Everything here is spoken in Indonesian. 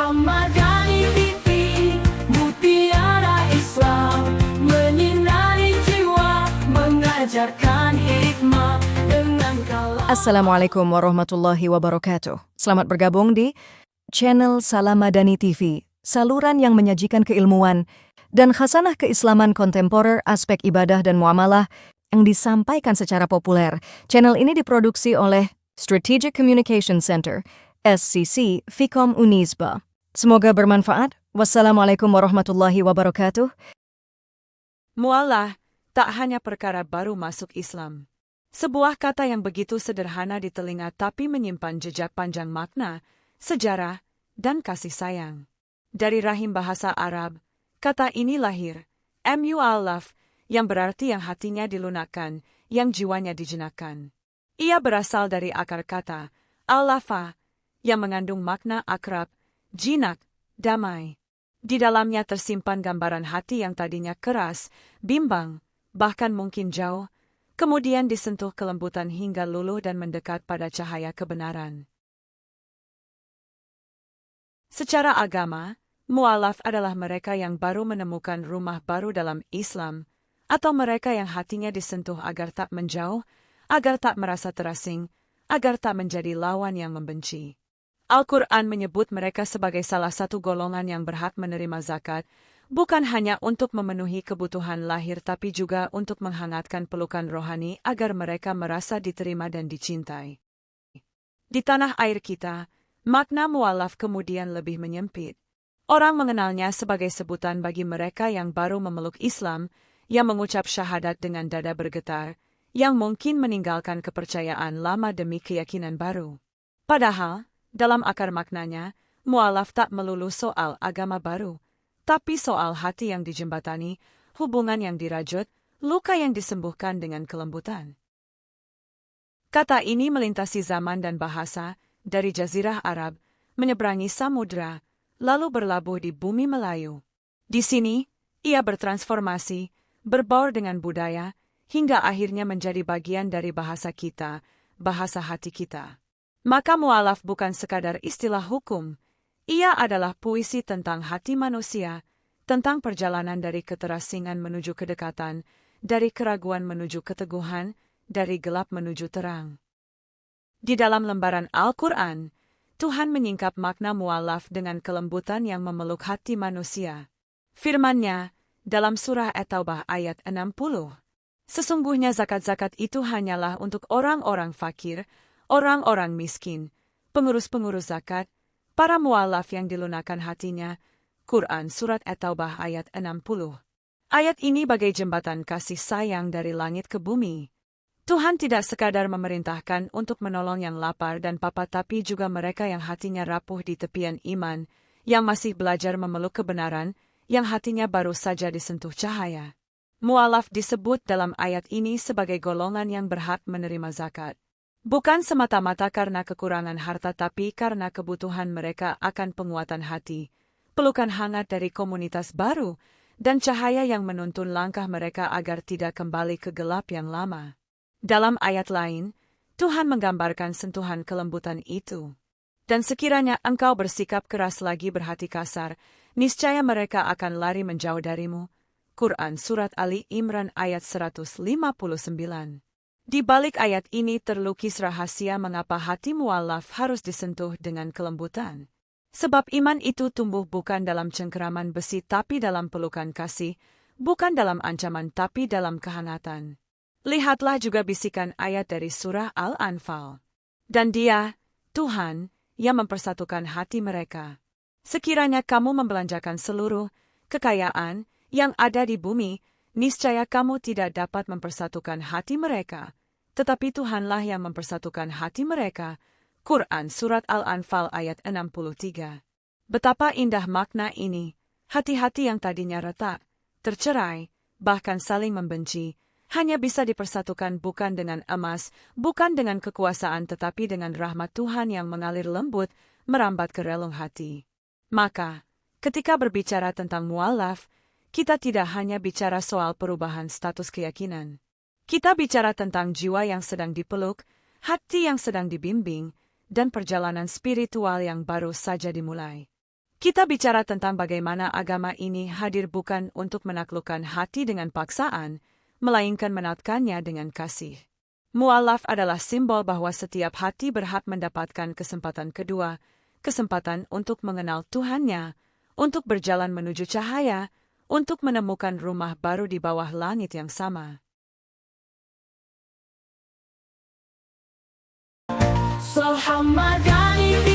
Ramadhani TV, Mutiara Islam, menyinari jiwa, mengajarkan hikmah dengan kalam. Assalamualaikum warahmatullahi wabarakatuh. Selamat bergabung di channel Salamadani TV, saluran yang menyajikan keilmuan dan khasanah keislaman kontemporer, aspek ibadah dan muamalah yang disampaikan secara populer. Channel ini diproduksi oleh Strategic Communication Center, SCC, Fikom Unisba. Semoga bermanfaat. Wassalamualaikum warahmatullahi wabarakatuh. Mualah tak hanya perkara baru masuk Islam. Sebuah kata yang begitu sederhana di telinga tapi menyimpan jejak panjang makna, sejarah, dan kasih sayang. Dari rahim bahasa Arab, kata ini lahir, mu'allaf, yang berarti yang hatinya dilunakkan, yang jiwanya dijenakkan. Ia berasal dari akar kata, al-lafa, yang mengandung makna akrab, jinak, damai. Di dalamnya tersimpan gambaran hati yang tadinya keras, bimbang, bahkan mungkin jauh, kemudian disentuh kelembutan hingga luluh dan mendekat pada cahaya kebenaran. Secara agama, mu'alaf adalah mereka yang baru menemukan rumah baru dalam Islam, atau mereka yang hatinya disentuh agar tak menjauh, agar tak merasa terasing, agar tak menjadi lawan yang membenci. Al-Quran menyebut mereka sebagai salah satu golongan yang berhak menerima zakat, bukan hanya untuk memenuhi kebutuhan lahir tapi juga untuk menghangatkan pelukan rohani agar mereka merasa diterima dan dicintai. Di tanah air kita, makna mu'alaf kemudian lebih menyempit. Orang mengenalnya sebagai sebutan bagi mereka yang baru memeluk Islam, yang mengucap syahadat dengan dada bergetar, yang mungkin meninggalkan kepercayaan lama demi keyakinan baru. Padahal, dalam akar maknanya, mu'alaf tak melulu soal agama baru, tapi soal hati yang dijembatani, hubungan yang dirajut, luka yang disembuhkan dengan kelembutan. Kata ini melintasi zaman dan bahasa, dari Jazirah Arab, menyeberangi samudra, lalu berlabuh di bumi Melayu. Di sini, ia bertransformasi, berbaur dengan budaya, hingga akhirnya menjadi bagian dari bahasa kita, bahasa hati kita. Maka mu'alaf bukan sekadar istilah hukum, ia adalah puisi tentang hati manusia, tentang perjalanan dari keterasingan menuju kedekatan, dari keraguan menuju keteguhan, dari gelap menuju terang. Di dalam lembaran Al-Quran, Tuhan menyingkap makna mu'alaf dengan kelembutan yang memeluk hati manusia. Firman-Nya, dalam surah At-Taubah ayat 60, sesungguhnya zakat-zakat itu hanyalah untuk orang-orang fakir, orang-orang miskin, pengurus-pengurus zakat, para mu'alaf yang dilunakkan hatinya. Quran Surat At-Taubah ayat 60. Ayat ini bagai jembatan kasih sayang dari langit ke bumi. Tuhan tidak sekadar memerintahkan untuk menolong yang lapar dan papa tapi juga mereka yang hatinya rapuh di tepian iman, yang masih belajar memeluk kebenaran, yang hatinya baru saja disentuh cahaya. Mu'alaf disebut dalam ayat ini sebagai golongan yang berhak menerima zakat. Bukan semata-mata karena kekurangan harta tapi karena kebutuhan mereka akan penguatan hati, pelukan hangat dari komunitas baru, dan cahaya yang menuntun langkah mereka agar tidak kembali ke gelap yang lama. Dalam ayat lain, Tuhan menggambarkan sentuhan kelembutan itu. Dan sekiranya engkau bersikap keras lagi berhati kasar, niscaya mereka akan lari menjauh darimu. Quran Surat Ali Imran ayat 159. Di balik ayat ini terlukis rahasia mengapa hati mu'alaf harus disentuh dengan kelembutan. Sebab iman itu tumbuh bukan dalam cengkeraman besi tapi dalam pelukan kasih, bukan dalam ancaman tapi dalam kehangatan. Lihatlah juga bisikan ayat dari surah Al-Anfal. Dan Dia, Tuhan, yang mempersatukan hati mereka. Sekiranya kamu membelanjakan seluruh kekayaan yang ada di bumi, niscaya kamu tidak dapat mempersatukan hati mereka, tetapi Tuhanlah yang mempersatukan hati mereka. Quran Surat Al-Anfal ayat 63. Betapa indah makna ini, hati-hati yang tadinya retak, tercerai, bahkan saling membenci, hanya bisa dipersatukan bukan dengan emas, bukan dengan kekuasaan tetapi dengan rahmat Tuhan yang mengalir lembut, merambat ke relung hati. Maka, ketika berbicara tentang mu'alaf, kita tidak hanya bicara soal perubahan status keyakinan. Kita bicara tentang jiwa yang sedang dipeluk, hati yang sedang dibimbing, dan perjalanan spiritual yang baru saja dimulai. Kita bicara tentang bagaimana agama ini hadir bukan untuk menaklukkan hati dengan paksaan, melainkan menaatkannya dengan kasih. Mu'alaf adalah simbol bahwa setiap hati berhak mendapatkan kesempatan kedua, kesempatan untuk mengenal Tuhannya, untuk berjalan menuju cahaya, untuk menemukan rumah baru di bawah langit yang sama. Salhamadani